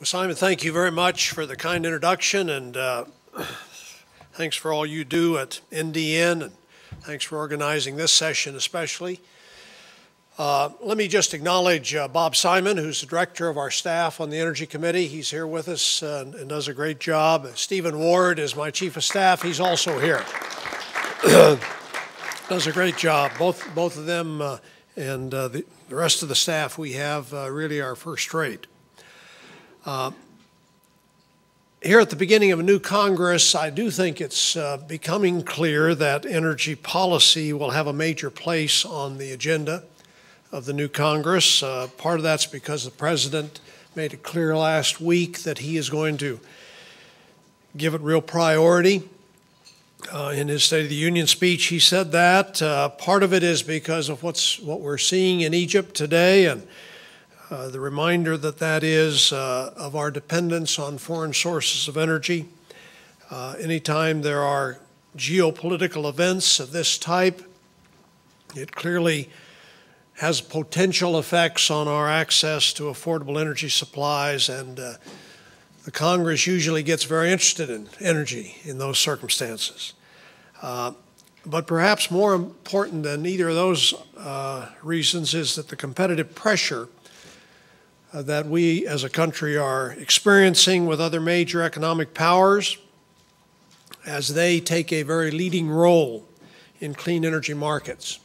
Well, Simon, thank you very much for the kind introduction, and thanks for all you do at NDN, and thanks for organizing this session especially. Let me just acknowledge Bob Simon, who's the director of our staff on the Energy Committee. He's here with us and does a great job. Stephen Ward is my chief of staff. He's also here. Does a great job. Both of them and the rest of the staff we have really are first rate. Here at the beginning of a new Congress, I do think it's becoming clear that energy policy will have a major place on the agenda of the new Congress. Part of that's because the President made it clear last week that he is going to give it real priority. In his State of the Union speech, he said that. Part of it is because of what we're seeing in Egypt today, and the reminder that is of our dependence on foreign sources of energy. Anytime there are geopolitical events of this type, it clearly has potential effects on our access to affordable energy supplies, and the Congress usually gets very interested in energy in those circumstances. But perhaps more important than either of those reasons is that the competitive pressure that we as a country are experiencing with other major economic powers as they take a very leading role in clean energy markets.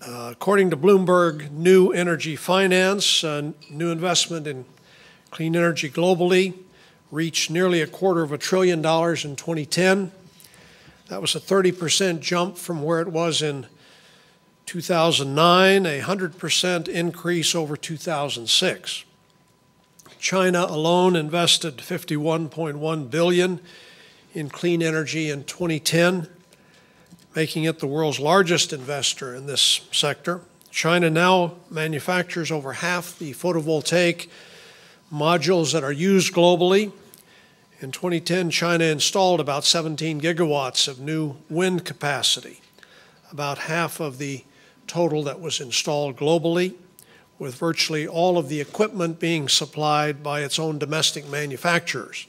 According to Bloomberg New Energy Finance, new investment in clean energy globally reached nearly $250 billion in 2010. That was a 30% jump from where it was in 2009, a 100% increase over 2006. China alone invested $51.1 billion in clean energy in 2010, making it the world's largest investor in this sector. China now manufactures over half the photovoltaic modules that are used globally. In 2010, China installed about 17 gigawatts of new wind capacity, about half of the total that was installed globally, with virtually all of the equipment being supplied by its own domestic manufacturers.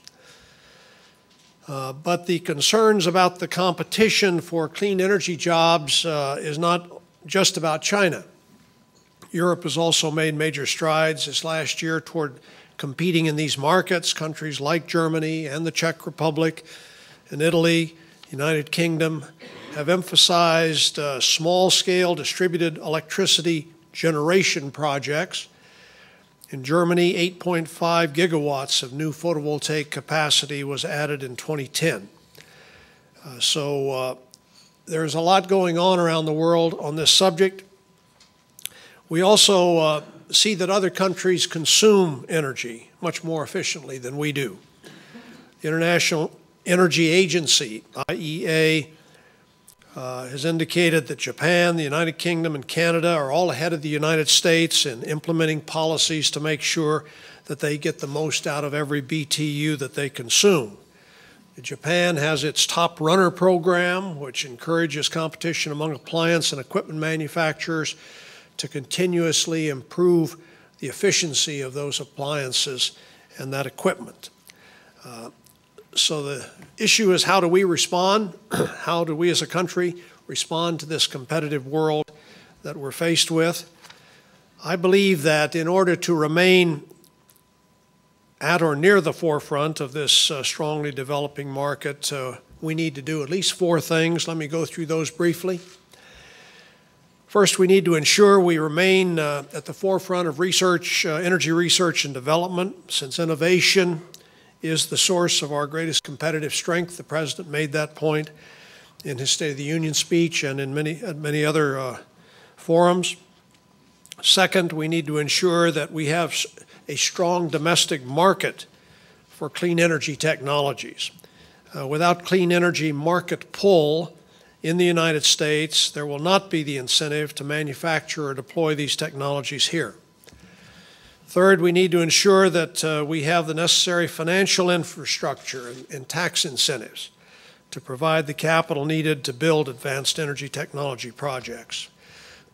But the concerns about the competition for clean energy jobs is not just about China. Europe has also made major strides this last year toward competing in these markets. Countries like Germany and the Czech Republic and Italy, United Kingdom, have emphasized small-scale distributed electricity generation projects. In Germany, 8.5 gigawatts of new photovoltaic capacity was added in 2010. So there's a lot going on around the world on this subject. We also see that other countries consume energy much more efficiently than we do. The International Energy Agency, IEA, has indicated that Japan, the United Kingdom, and Canada are all ahead of the United States in implementing policies to make sure that they get the most out of every BTU that they consume. Japan has its Top Runner program, which encourages competition among appliance and equipment manufacturers to continuously improve the efficiency of those appliances and that equipment. So the issue is, how do we respond? How do we as a country respond to this competitive world that we're faced with? I believe that in order to remain at or near the forefront of this strongly developing market, we need to do at least 4 things. Let me go through those briefly. First, we need to ensure we remain at the forefront of research, energy research and development, since innovation is the source of our greatest competitive strength. The President made that point in his State of the Union speech and in many other forums. Second, we need to ensure that we have a strong domestic market for clean energy technologies. Without clean energy market pull in the United States, there will not be the incentive to manufacture or deploy these technologies here. Third, we need to ensure that we have the necessary financial infrastructure and tax incentives to provide the capital needed to build advanced energy technology projects.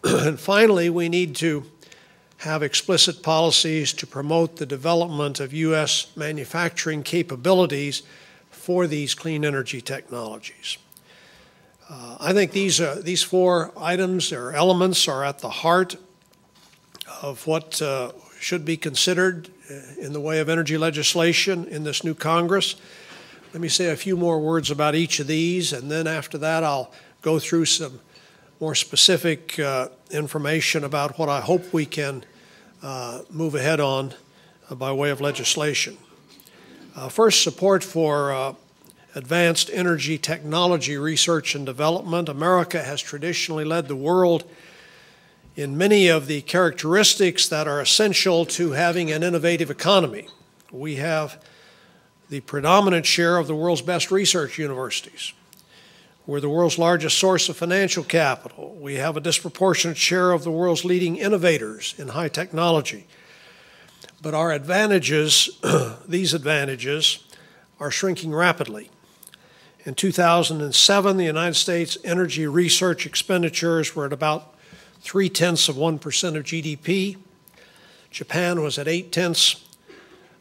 And finally, we need to have explicit policies to promote the development of U.S. manufacturing capabilities for these clean energy technologies. I think these four items or elements are at the heart of what should be considered in the way of energy legislation in this new Congress. Let me say a few more words about each of these, and then after that I'll go through some more specific information about what I hope we can move ahead on by way of legislation. First, support for advanced energy technology research and development. America has traditionally led the world in many of the characteristics that are essential to having an innovative economy. We have the predominant share of the world's best research universities. We're the world's largest source of financial capital. We have a disproportionate share of the world's leading innovators in high technology. But our advantages, these advantages, are shrinking rapidly. In 2007, the United States energy research expenditures were at about 0.3% of GDP. Japan was at 0.8%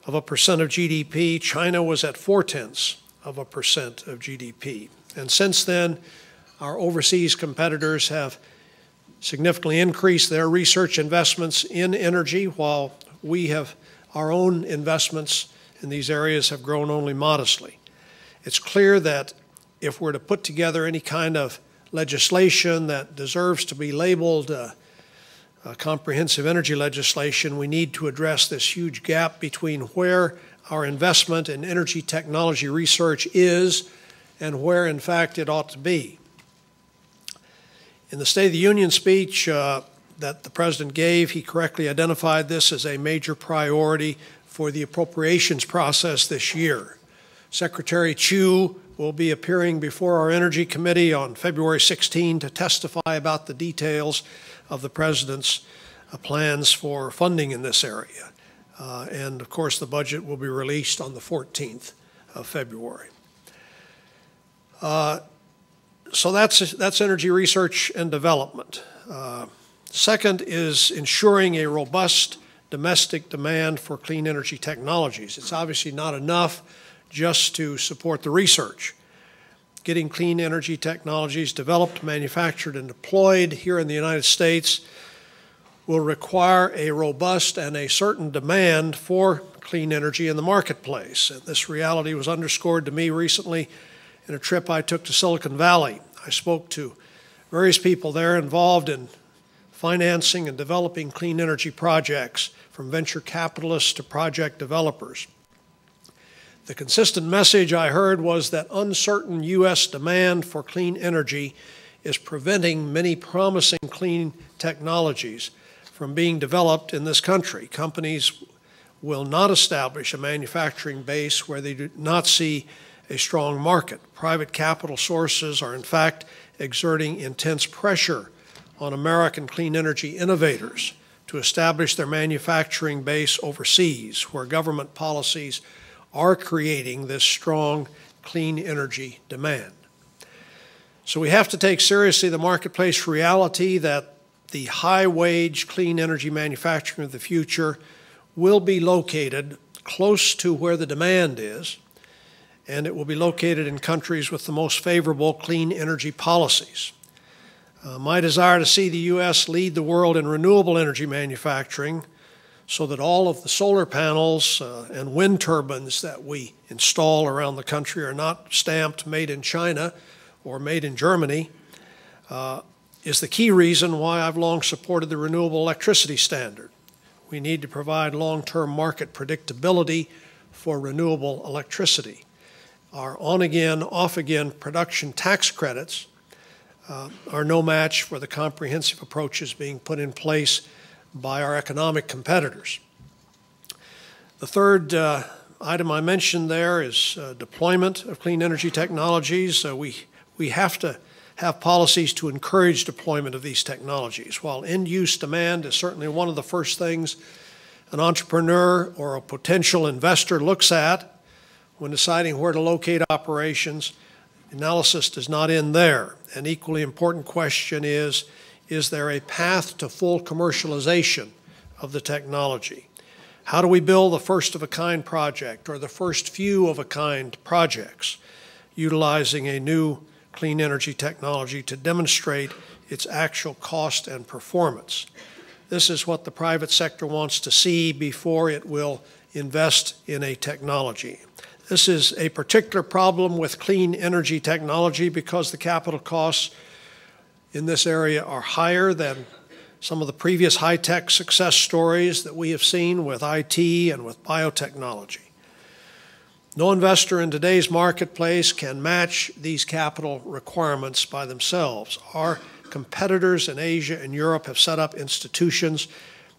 of GDP. China was at 0.4% of GDP. And since then, our overseas competitors have significantly increased their research investments in energy, while we have our own investments in these areas have grown only modestly. It's clear that if we're to put together any kind of legislation that deserves to be labeled comprehensive energy legislation, we need to address this huge gap between where our investment in energy technology research is and where, in fact, it ought to be. In the State of the Union speech that the President gave, he correctly identified this as a major priority for the appropriations process this year. Secretary Chu will be appearing before our Energy Committee on February 16 to testify about the details of the President's plans for funding in this area. And, of course, the budget will be released on the 14th of February. So that's energy research and development. Second is ensuring a robust domestic demand for clean energy technologies. It's obviously not enough just to support the research. Getting clean energy technologies developed, manufactured, and deployed here in the United States will require a robust and a certain demand for clean energy in the marketplace. And this reality was underscored to me recently in a trip I took to Silicon Valley. I spoke to various people there involved in financing and developing clean energy projects, from venture capitalists to project developers. The consistent message I heard was that uncertain U.S. demand for clean energy is preventing many promising clean technologies from being developed in this country. Companies will not establish a manufacturing base where they do not see a strong market. Private capital sources are, in fact, exerting intense pressure on American clean energy innovators to establish their manufacturing base overseas, where government policies are creating this strong clean energy demand. So we have to take seriously the marketplace reality that the high-wage clean energy manufacturing of the future will be located close to where the demand is, and it will be located in countries with the most favorable clean energy policies. My desire to see the U.S. lead the world in renewable energy manufacturing so that all of the solar panels and wind turbines that we install around the country are not stamped made in China or made in Germany is the key reason why I've long supported the Renewable Electricity Standard. We need to provide long-term market predictability for renewable electricity. Our on-again, off-again production tax credits are no match for the comprehensive approaches being put in place by our economic competitors. The third item I mentioned there is deployment of clean energy technologies. We have to have policies to encourage deployment of these technologies. While end-use demand is certainly one of the first things an entrepreneur or a potential investor looks at when deciding where to locate operations, analysis does not end there. An equally important question is there a path to full commercialization of the technology. How do we build the first-of-a-kind project or the first few-of-a-kind projects utilizing a new clean energy technology to demonstrate its actual cost and performance? This is what the private sector wants to see before it will invest in a technology. This is a particular problem with clean energy technology because the capital costs in this area are higher than some of the previous high-tech success stories that we have seen with IT and with biotechnology. No investor in today's marketplace can match these capital requirements by themselves. Our competitors in Asia and Europe have set up institutions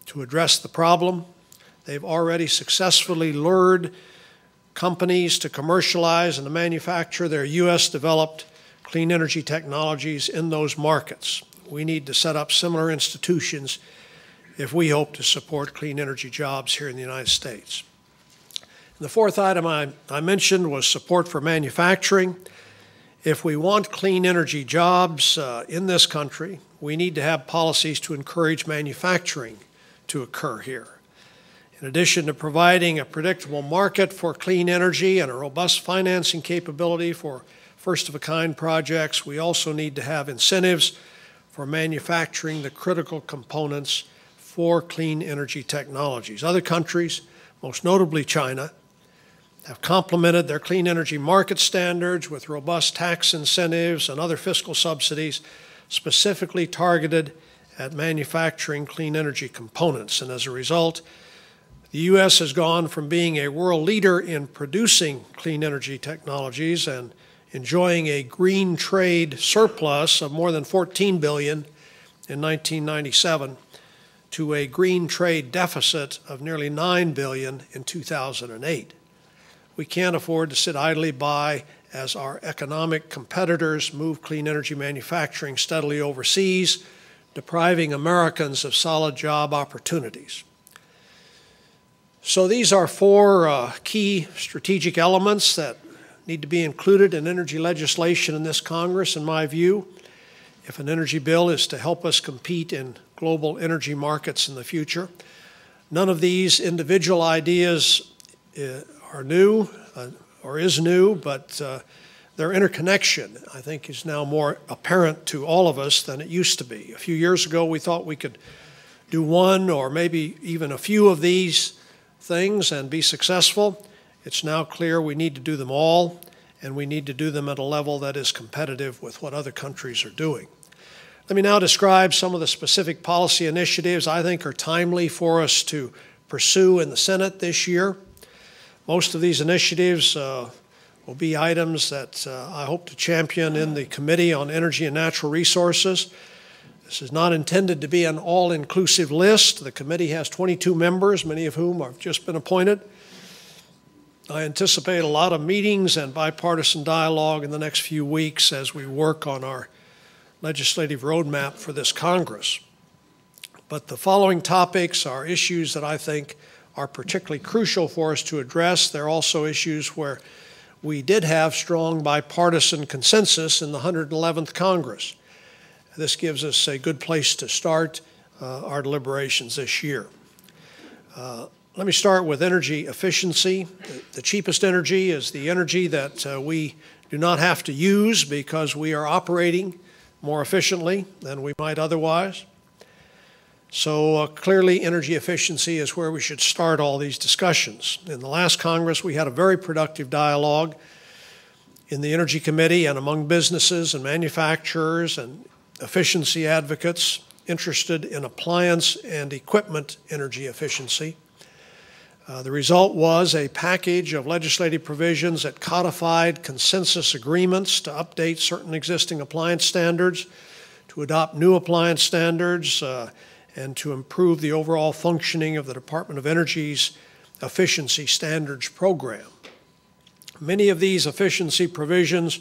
to address the problem. They've already successfully lured companies to commercialize and to manufacture their U.S.-developed clean energy technologies in those markets. We need to set up similar institutions if we hope to support clean energy jobs here in the United States. And the fourth item I mentioned was support for manufacturing. If we want clean energy jobs in this country, we need to have policies to encourage manufacturing to occur here. In addition to providing a predictable market for clean energy and a robust financing capability for first-of-a-kind projects, we also need to have incentives for manufacturing the critical components for clean energy technologies. Other countries, most notably China, have complemented their clean energy market standards with robust tax incentives and other fiscal subsidies specifically targeted at manufacturing clean energy components. And as a result, the U.S. has gone from being a world leader in producing clean energy technologies and enjoying a green trade surplus of more than $14 billion in 1997 to a green trade deficit of nearly $9 billion in 2008. We can't afford to sit idly by as our economic competitors move clean energy manufacturing steadily overseas, depriving Americans of solid job opportunities. So these are four key strategic elements that need to be included in energy legislation in this Congress, in my view, if an energy bill is to help us compete in global energy markets in the future. None of these individual ideas are new or is new, but their interconnection, I think, is now more apparent to all of us than it used to be. A few years ago, we thought we could do one or maybe even a few of these things and be successful. It's now clear we need to do them all, and we need to do them at a level that is competitive with what other countries are doing. Let me now describe some of the specific policy initiatives I think are timely for us to pursue in the Senate this year. Most of these initiatives will be items that I hope to champion in the Committee on Energy and Natural Resources. This is not intended to be an all-inclusive list. The committee has 22 members, many of whom have just been appointed. I anticipate a lot of meetings and bipartisan dialogue in the next few weeks as we work on our legislative roadmap for this Congress. But the following topics are issues that I think are particularly crucial for us to address. They're also issues where we did have strong bipartisan consensus in the 111th Congress. This gives us a good place to start our deliberations this year. Let me start with energy efficiency. The cheapest energy is the energy that we do not have to use because we are operating more efficiently than we might otherwise. So clearly energy efficiency is where we should start all these discussions. In the last Congress, we had a very productive dialogue in the Energy Committee and among businesses and manufacturers and efficiency advocates interested in appliance and equipment energy efficiency. The result was a package of legislative provisions that codified consensus agreements to update certain existing appliance standards, to adopt new appliance standards, and to improve the overall functioning of the Department of Energy's Efficiency Standards Program. Many of these efficiency provisions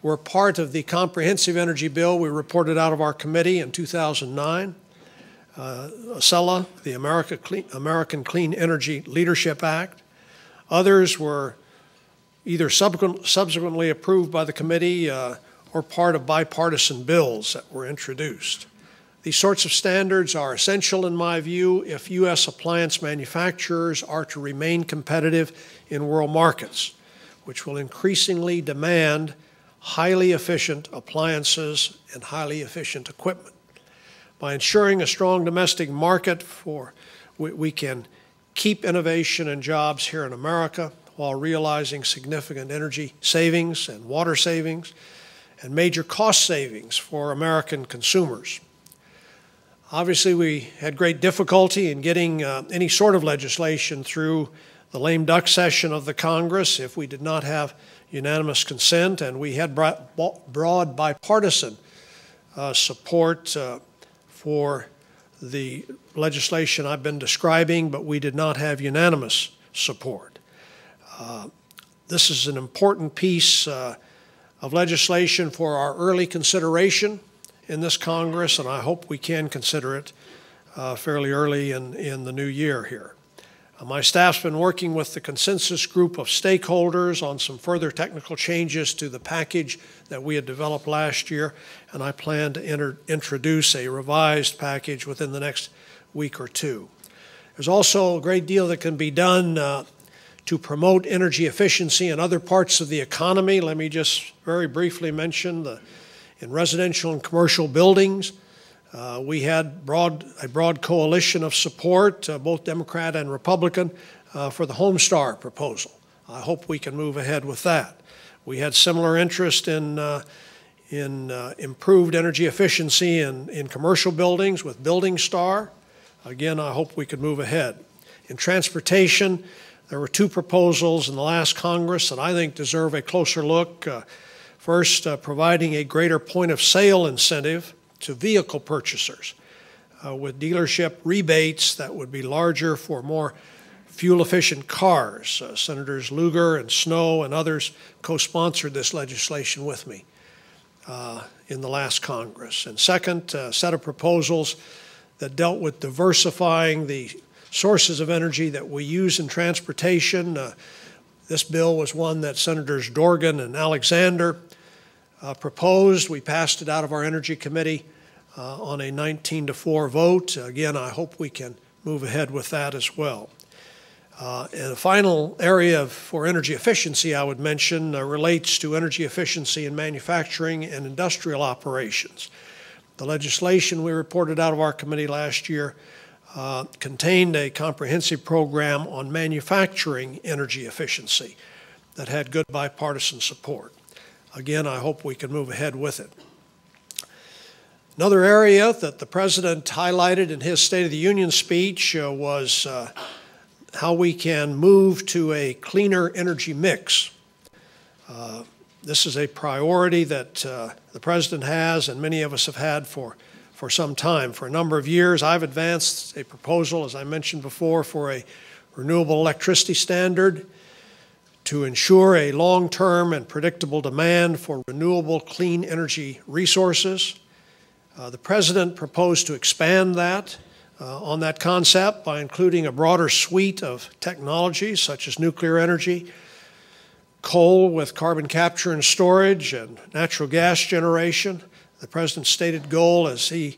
were part of the comprehensive energy bill we reported out of our committee in 2009. ACELA, the American Clean Energy Leadership Act. Others were either subsequently approved by the committee or part of bipartisan bills that were introduced. These sorts of standards are essential, in my view, if U.S. appliance manufacturers are to remain competitive in world markets, which will increasingly demand highly efficient appliances and highly efficient equipment. By ensuring a strong domestic market, we can keep innovation and jobs here in America while realizing significant energy savings and water savings and major cost savings for American consumers. Obviously, we had great difficulty in getting any sort of legislation through the lame duck session of the Congress if we did not have unanimous consent, and we had broad bipartisan support for the legislation I've been describing, but we did not have unanimous support. This is an important piece of legislation for our early consideration in this Congress, and I hope we can consider it fairly early in the new year here. My staff's been working with the consensus group of stakeholders on some further technical changes to the package that we had developed last year, and I plan to introduce a revised package within the next week or two. There's also a great deal that can be done to promote energy efficiency in other parts of the economy. Let me just very briefly mention in residential and commercial buildings, we had a broad coalition of support, both Democrat and Republican, for the Homestar proposal. I hope we can move ahead with that. We had similar interest in improved energy efficiency in commercial buildings with Building Star. Again, I hope we could move ahead. In transportation, there were two proposals in the last Congress that I think deserve a closer look. First, providing a greater point-of-sale incentive to vehicle purchasers with dealership rebates that would be larger for more fuel-efficient cars. Senators Lugar and Snowe and others co-sponsored this legislation with me in the last Congress. And second, a set of proposals that dealt with diversifying the sources of energy that we use in transportation. This bill was one that Senators Dorgan and Alexander proposed. We passed it out of our Energy Committee on a 19-4 vote. Again, I hope we can move ahead with that as well. And the final area for energy efficiency I would mention relates to energy efficiency in manufacturing and industrial operations. The legislation we reported out of our committee last year contained a comprehensive program on manufacturing energy efficiency that had good bipartisan support. Again, I hope we can move ahead with it. Another area that the President highlighted in his State of the Union speech was how we can move to a cleaner energy mix. This is a priority that the President has and many of us have had for some time. For a number of years, I've advanced a proposal, as I mentioned before, for a Renewable Electricity Standard to ensure a long-term and predictable demand for renewable clean energy resources. The President proposed to expand that on that concept by including a broader suite of technologies such as nuclear energy, coal with carbon capture and storage, and natural gas generation. The President's stated goal, as he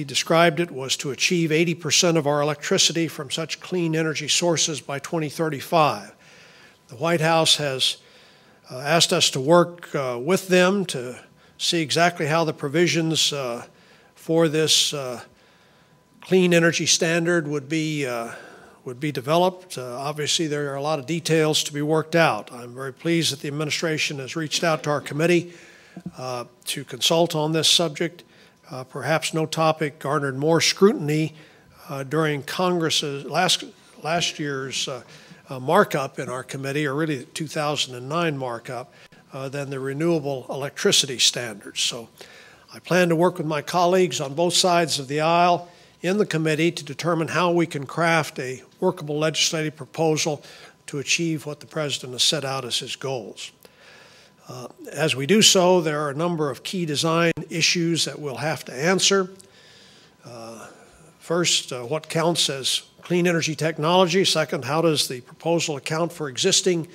described it, was to achieve 80% of our electricity from such clean energy sources by 2035. The White House has asked us to work with them to see exactly how the provisions for this clean energy standard would be developed. Obviously, there are a lot of details to be worked out. I'm very pleased that the administration has reached out to our committee to consult on this subject. Perhaps no topic garnered more scrutiny during Congress's last year's markup in our committee, or really the 2009 markup, than the Renewable Electricity Standard. So I plan to work with my colleagues on both sides of the aisle in the committee to determine how we can craft a workable legislative proposal to achieve what the President has set out as his goals. As we do so, there are a number of key design issues that we'll have to answer. First, what counts as clean energy technology? Second, how does the proposal account for existing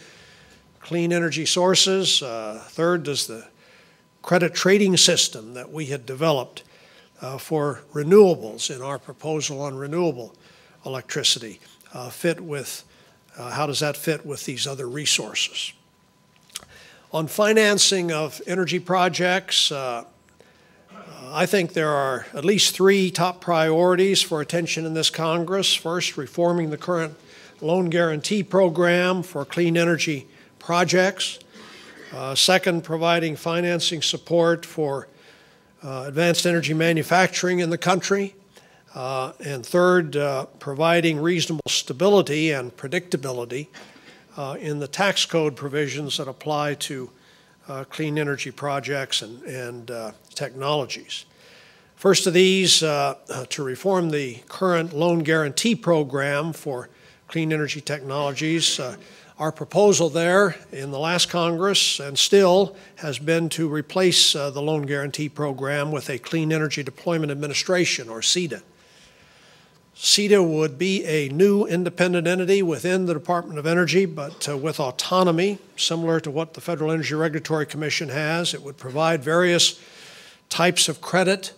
clean energy sources? Third, does the credit trading system that we had developed for renewables in our proposal on renewable electricity how does that fit with these other resources? On financing of energy projects, I think there are at least three top priorities for attention in this Congress. First, reforming the current loan guarantee program for clean energy projects. Second, providing financing support for advanced energy manufacturing in the country. And third, providing reasonable stability and predictability in the tax code provisions that apply to clean energy projects and technologies. First of these, to reform the current loan guarantee program for clean energy technologies. Our proposal there in the last Congress and still has been to replace the loan guarantee program with a Clean Energy Deployment Administration, or CEDA. CEDA would be a new independent entity within the Department of Energy, but with autonomy, similar to what the Federal Energy Regulatory Commission has. It would provide various types of credit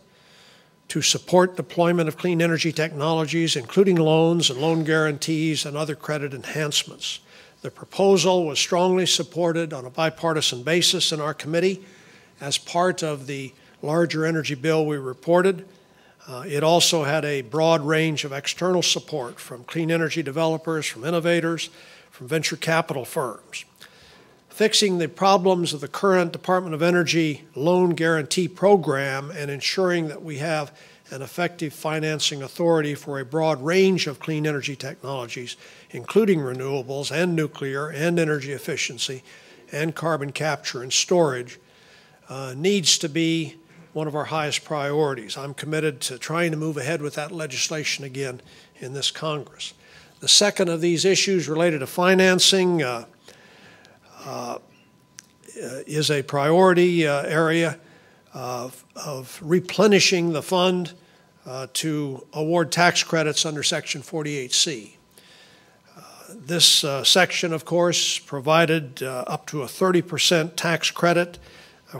to support deployment of clean energy technologies, including loans and loan guarantees and other credit enhancements. The proposal was strongly supported on a bipartisan basis in our committee as part of the larger energy bill we reported. It also had a broad range of external support from clean energy developers, from innovators, from venture capital firms. Fixing the problems of the current Department of Energy loan guarantee program and ensuring that we have an effective financing authority for a broad range of clean energy technologies, including renewables and nuclear and energy efficiency and carbon capture and storage, needs to be one of our highest priorities. I'm committed to trying to move ahead with that legislation again in this Congress. The second of these issues related to financing is a priority area of replenishing the fund to award tax credits under Section 48C. This section, of course, provided up to a 30% tax credit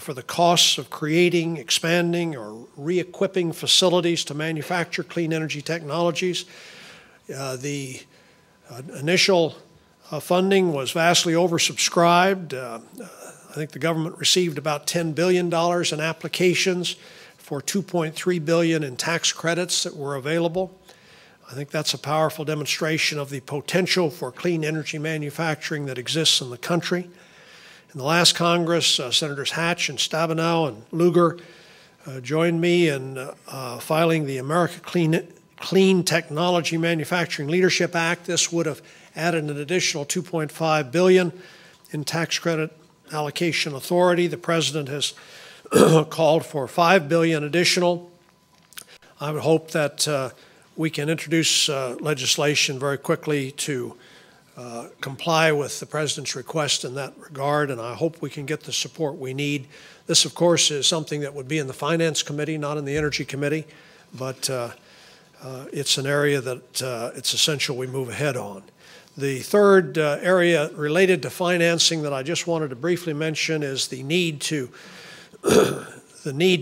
for the costs of creating, expanding, or re-equipping facilities to manufacture clean energy technologies. The initial funding was vastly oversubscribed. I think the government received about $10 billion in applications for $2.3 billion in tax credits that were available. I think that's a powerful demonstration of the potential for clean energy manufacturing that exists in the country. In the last Congress, Senators Hatch and Stabenow and Lugar joined me in filing the America Clean Technology Manufacturing Leadership Act. This would have added an additional $2.5 billion in tax credit allocation authority. The President has called for $5 billion additional. I would hope that we can introduce legislation very quickly to comply with the President's request in that regard, and I hope we can get the support we need. This, of course, is something that would be in the Finance Committee, not in the Energy Committee, but it's an area that it's essential we move ahead on. The third area related to financing that I just wanted to briefly mention is the need to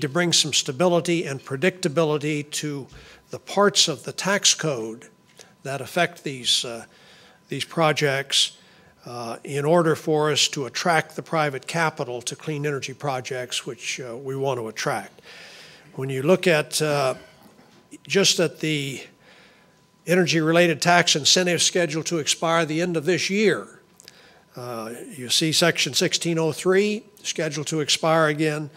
bring some stability and predictability to the parts of the tax code that affect these projects in order for us to attract the private capital to clean energy projects which we want to attract. When you look at just at the energy-related tax incentives scheduled to expire the end of this year, you see Section 1603 scheduled to expire again.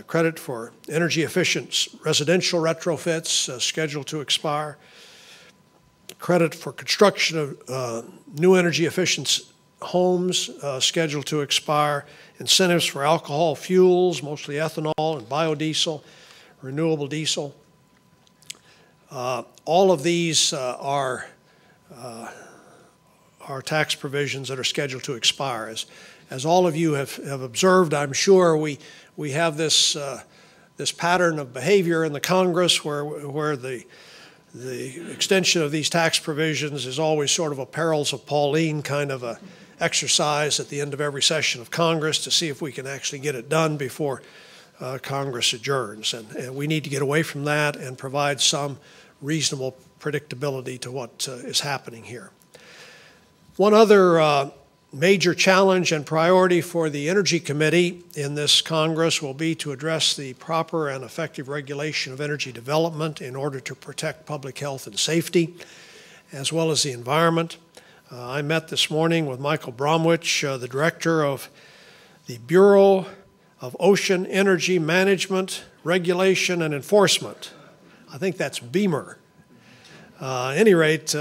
Credit for energy-efficient residential retrofits scheduled to expire. Credit for construction of new energy-efficient homes scheduled to expire. Incentives for alcohol fuels, mostly ethanol and biodiesel, renewable diesel. All of these are tax provisions that are scheduled to expire. As all of you have observed, I'm sure we have this pattern of behavior in the Congress where the extension of these tax provisions is always sort of a perils of Pauline kind of a exercise at the end of every session of Congress to see if we can actually get it done before Congress adjourns. And we need to get away from that and provide some reasonable predictability to what is happening here. One other major challenge and priority for the Energy Committee in this Congress will be to address the proper and effective regulation of energy development in order to protect public health and safety, as well as the environment. I met this morning with Michael Bromwich, the director of the Bureau of Ocean Energy Management, Regulation, and Enforcement. I think that's BEMER. At any rate,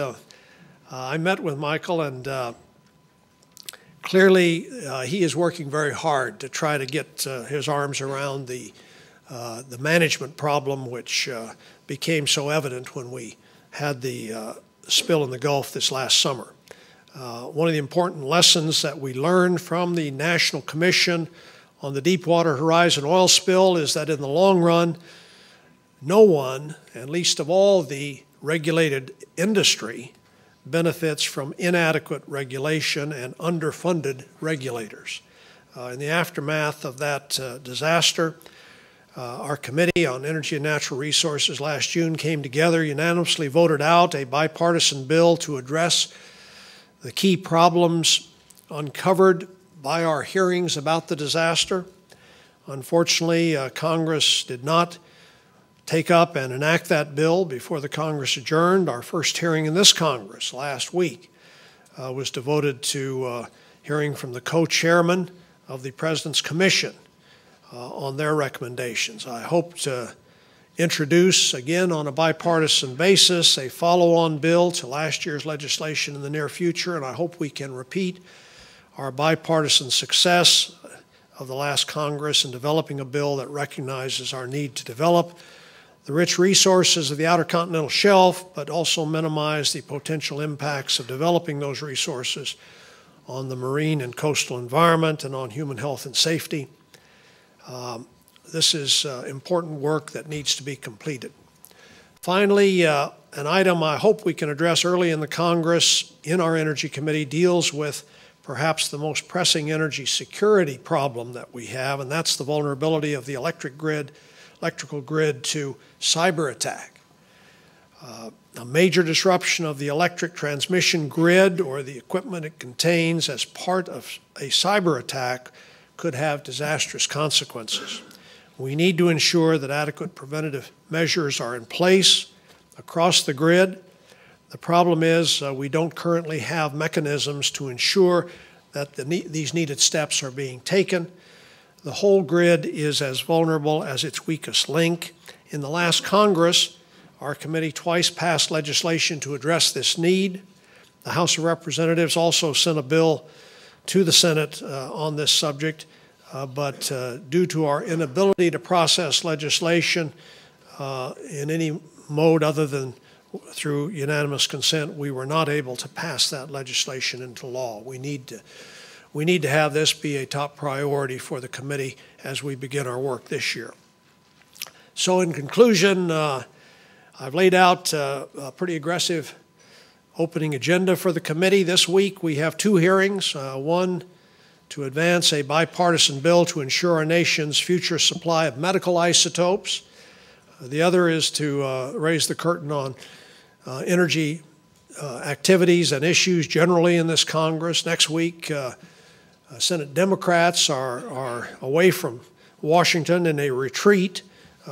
I met with Michael, and clearly he is working very hard to try to get his arms around the management problem, which became so evident when we had the spill in the Gulf this last summer. One of the important lessons that we learned from the National Commission on the Deepwater Horizon oil spill is that in the long run, no one, and least of all the regulated industry, benefits from inadequate regulation and underfunded regulators. In the aftermath of that disaster, our Committee on Energy and Natural Resources last June came together, unanimously voted out a bipartisan bill to address the key problems uncovered by our hearings about the disaster. Unfortunately, Congress did not take up and enact that bill before the Congress adjourned. Our first hearing in this Congress last week was devoted to hearing from the co-chairman of the President's Commission on their recommendations. I hope to introduce, again on a bipartisan basis, a follow-on bill to last year's legislation in the near future, and I hope we can repeat our bipartisan success of the last Congress in developing a bill that recognizes our need to develop the rich resources of the Outer Continental Shelf, but also minimize the potential impacts of developing those resources on the marine and coastal environment and on human health and safety. This is important work that needs to be completed. Finally, an item I hope we can address early in the Congress in our Energy Committee deals with perhaps the most pressing energy security problem that we have, and that's the vulnerability of the electrical grid to cyber attack. A major disruption of the electric transmission grid or the equipment it contains as part of a cyber attack could have disastrous consequences. We need to ensure that adequate preventative measures are in place across the grid. The problem is we don't currently have mechanisms to ensure that these needed steps are being taken. The whole grid is as vulnerable as its weakest link. In the last Congress, our committee twice passed legislation to address this need. The House of Representatives also sent a bill to the Senate on this subject, but due to our inability to process legislation in any mode other than through unanimous consent, we were not able to pass that legislation into law. We need to have this be a top priority for the committee as we begin our work this year. So in conclusion, I've laid out a pretty aggressive opening agenda for the committee. This week we have two hearings, one to advance a bipartisan bill to ensure our nation's future supply of medical isotopes. The other is to raise the curtain on energy activities and issues generally in this Congress. Next week, Senate Democrats are away from Washington in a retreat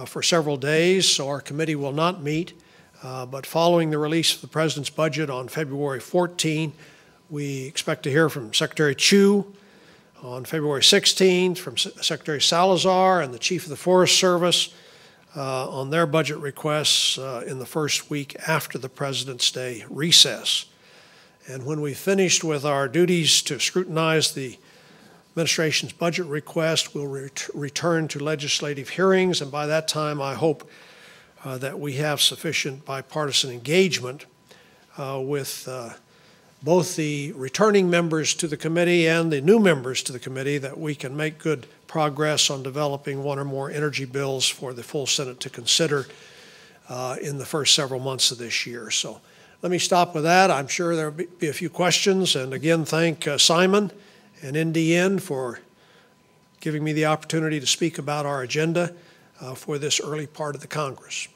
for several days, so our committee will not meet. But following the release of the President's budget on February 14, we expect to hear from Secretary Chu on February 16th, from Secretary Salazar and the Chief of the Forest Service on their budget requests in the first week after the President's Day recess. And when we finished with our duties to scrutinize the administration's budget request, we'll return to legislative hearings, and by that time I hope that we have sufficient bipartisan engagement with both the returning members to the committee and the new members to the committee that we can make good progress on developing one or more energy bills for the full Senate to consider in the first several months of this year. So let me stop with that. I'm sure there will be a few questions, and again thank Simon and NDN for giving me the opportunity to speak about our agenda for this early part of the Congress.